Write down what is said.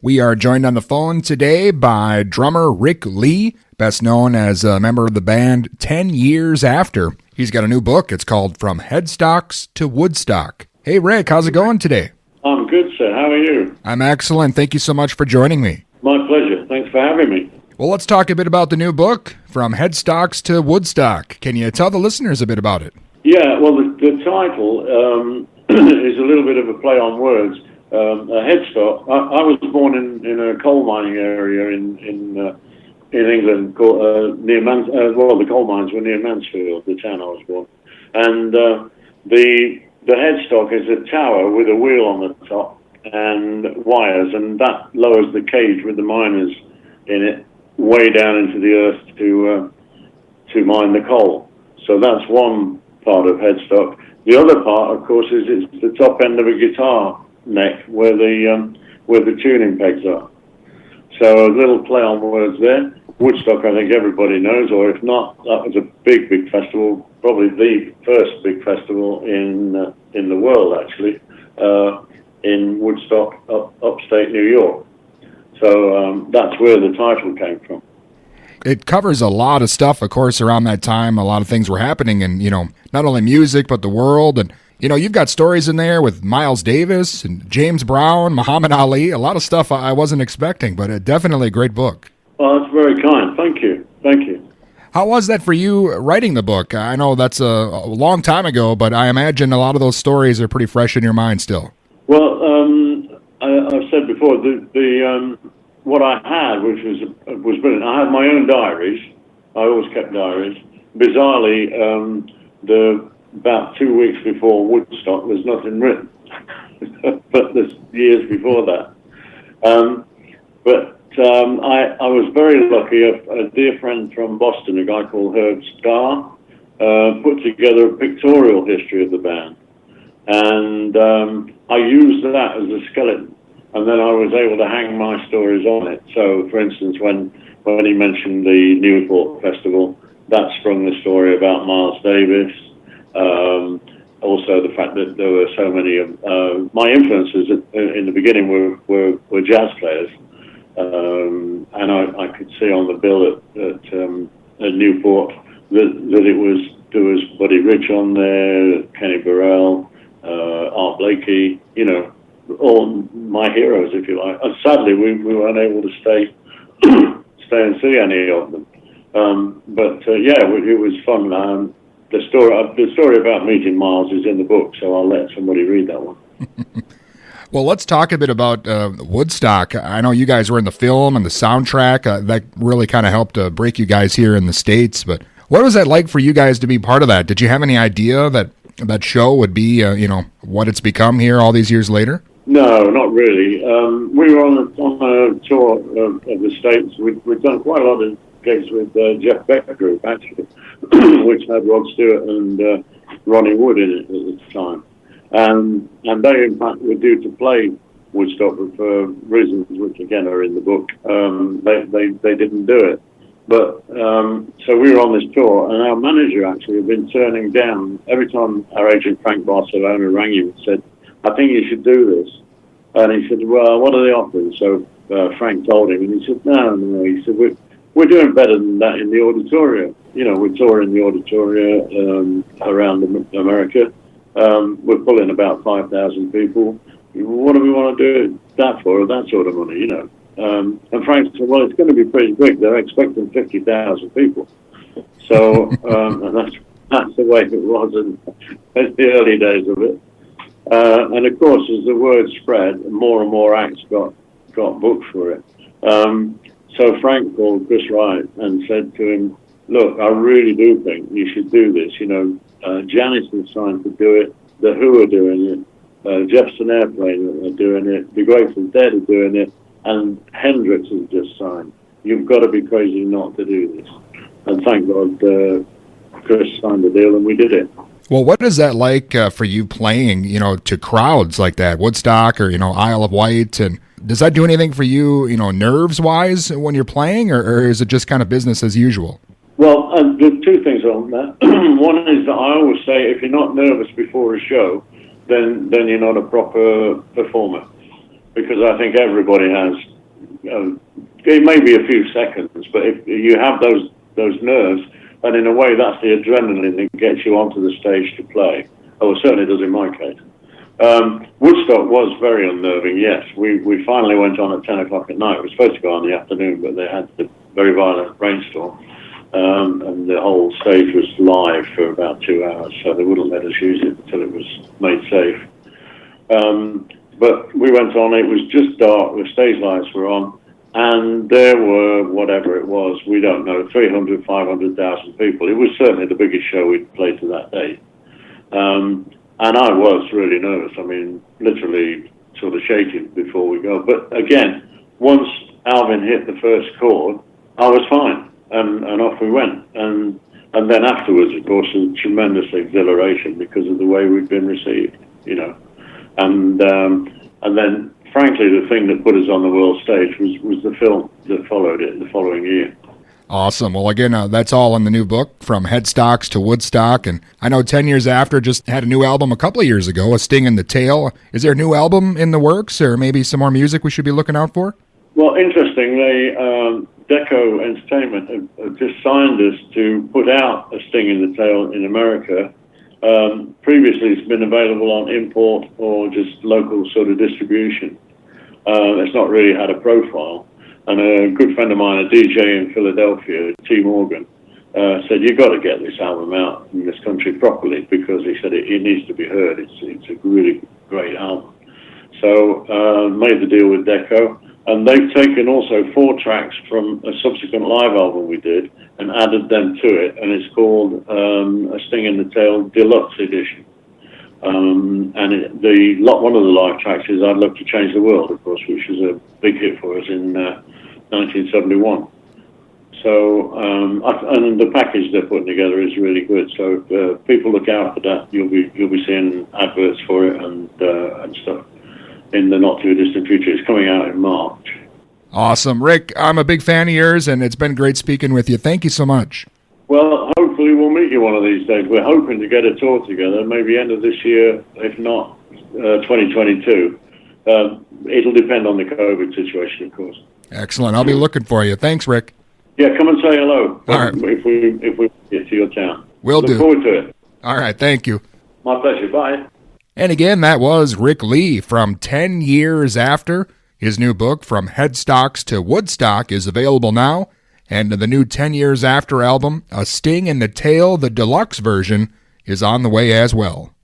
We are joined on the phone today by drummer Rick Lee, best known as a member of the band 10 Years After. He's got a new book. It's called From Headstocks to Woodstock. Hey, Rick, how's it going today? I'm good, sir. How are you? I'm excellent. Thank you so much for joining me. My pleasure. Thanks for having me. Well, let's talk a bit about the new book, From Headstocks to Woodstock. Can you tell the listeners a bit about it? Yeah, well, the title is a little bit of a play on words. A headstock. I was born in a coal mining area in England called near the coal mines were near Mansfield, the town I was born. And the headstock is a tower with a wheel on the top and wires, and that lowers the cage with the miners in it way down into the earth to mine the coal. So that's one part of headstock. The other part, of course, is it's the top end of a guitar neck where the tuning pegs are. So a little play on words there. Woodstock, I think everybody knows, or if not, that was a big festival, probably the first big festival in the world, actually, in Woodstock, upstate New York. So that's where the title came from. It covers a lot of stuff, of course, around that time. A lot of things were happening, and, not only music, but the world. And, you've got stories in there with Miles Davis and James Brown, Muhammad Ali, a lot of stuff I wasn't expecting, but definitely a great book. Well, that's very kind. Thank you. Thank you. How was that for you writing the book? I know that's a long time ago, but I imagine a lot of those stories are pretty fresh in your mind still. Well, I've said before, the what I had, which was brilliant, I had my own diaries. I always kept diaries. Bizarrely, about 2 weeks before Woodstock, there's nothing written, but there's years before that. I was very lucky. A dear friend from Boston, a guy called Herb Starr, put together a pictorial history of the band, and I used that as a skeleton. And then I was able to hang my stories on it. So, for instance, when he mentioned the Newport Festival, that sprung the story about Miles Davis. Also, the fact that there were so many of my influences in the beginning were jazz players, and I could see on the bill at Newport that there was Buddy Rich on there, Kenny Burrell, Art Blakey, all my heroes, if you like. And sadly, we weren't able to stay and see any of them. It was fun. The story about meeting Miles is in the book, so I'll let somebody read that one. Well, let's talk a bit about Woodstock. I know you guys were in the film and the soundtrack. That really kind of helped break you guys here in the States. But what was that like for you guys to be part of that? Did you have any idea that show would be, what it's become here all these years later? No, not really. We were on a tour of the States. We've done quite a lot of gigs with Jeff Beck Group, actually, which had Rod Stewart and Ronnie Wood in it at the time. And they, in fact, were due to play Woodstock, but for reasons which, again, are in the book. They didn't do it. But so we were on this tour, and our manager actually had been turning down every time our agent Frank Barcelona rang him and said, "I think you should do this." And he said, "Well, what are they offering?" So Frank told him, and he said, No. He said, we're doing better than that in the auditorium. We're touring the auditorium around America. We're pulling about 5,000 people. What do we want to do that for? That sort of money, And Frank said, "Well, it's going to be pretty big. They're expecting 50,000 people." So and that's the way it was in the early days of it. And of course, as the word spread, more and more acts got booked for it. So Frank called Chris Wright and said to him, "Look, I really do think you should do this. Janis is signed to do it. The Who are doing it. Jefferson Airplane are doing it. The Grateful Dead are doing it. And Hendrix has just signed. You've got to be crazy not to do this." And thank God Chris signed the deal and we did it. Well, what is that like for you playing, to crowds like that, Woodstock or, Isle of Wight? And does that do anything for you, nerves-wise when you're playing, or is it just kind of business as usual? Well, there's two things on that. One is that I always say if you're not nervous before a show, then you're not a proper performer. because I think everybody has. It may be a few seconds, but if you have those nerves, and in a way, that's the adrenaline that gets you onto the stage to play. Oh, it certainly does in my case. Woodstock was very unnerving, yes. We finally went on at 10 o'clock at night. We were supposed to go on in the afternoon, but they had the very violent rainstorm. And the whole stage was live for about 2 hours, so they wouldn't let us use it until it was made safe. But we went on, it was just dark, the stage lights were on, and there were, whatever it was, we don't know, 300, 500,000 people. It was certainly the biggest show we'd played to that date. And I was really nervous. I mean, literally sort of shaking before we go. But again, once Alvin hit the first chord, I was fine, and off we went. And then afterwards, of course, a tremendous exhilaration because of the way we'd been received, you know. And then, frankly, the thing that put us on the world stage was the film that followed it the following year. Awesome. Well, again, that's all in the new book, From Headstocks to Woodstock. And I know 10 Years After just had a new album a couple of years ago, A Sting in the Tail. Is there a new album in the works, or maybe some more music we should be looking out for? Well, interestingly, Deco Entertainment have just signed us to put out A Sting in the Tail in America. Previously, it's been available on import or just local sort of distribution. It's not really had a profile. And a good friend of mine, a DJ in Philadelphia, T. Morgan, said, you've got to get this album out in this country properly, because he said it needs to be heard. It's a really great album. So made the deal with Deco, and they've taken also 4 tracks from a subsequent live album we did and added them to it, and it's called A Sting in the Tail Deluxe Edition. And one of the live tracks is I'd Love to Change the World, of course, which was a big hit for us in 1971. So, and the package they're putting together is really good. So if people look out for that, you'll be seeing adverts for it and stuff in the not too distant future. It's coming out in March. Awesome. Rick, I'm a big fan of yours, and it's been great speaking with you. Thank you so much. Well, hopefully we'll meet you one of these days. We're hoping to get a tour together, maybe end of this year, if not 2022. It'll depend on the COVID situation, of course. Excellent. I'll be looking for you. Thanks, Rick. Yeah, come and say hello. All right. If we get to your town. Will do. Look forward to it. All right. Thank you. My pleasure. Bye. And again, that was Rick Lee from 10 Years After. His new book, From Headstocks to Woodstock, is available now. And the new 10 Years After album, A Sting in the Tail, the deluxe version, is on the way as well.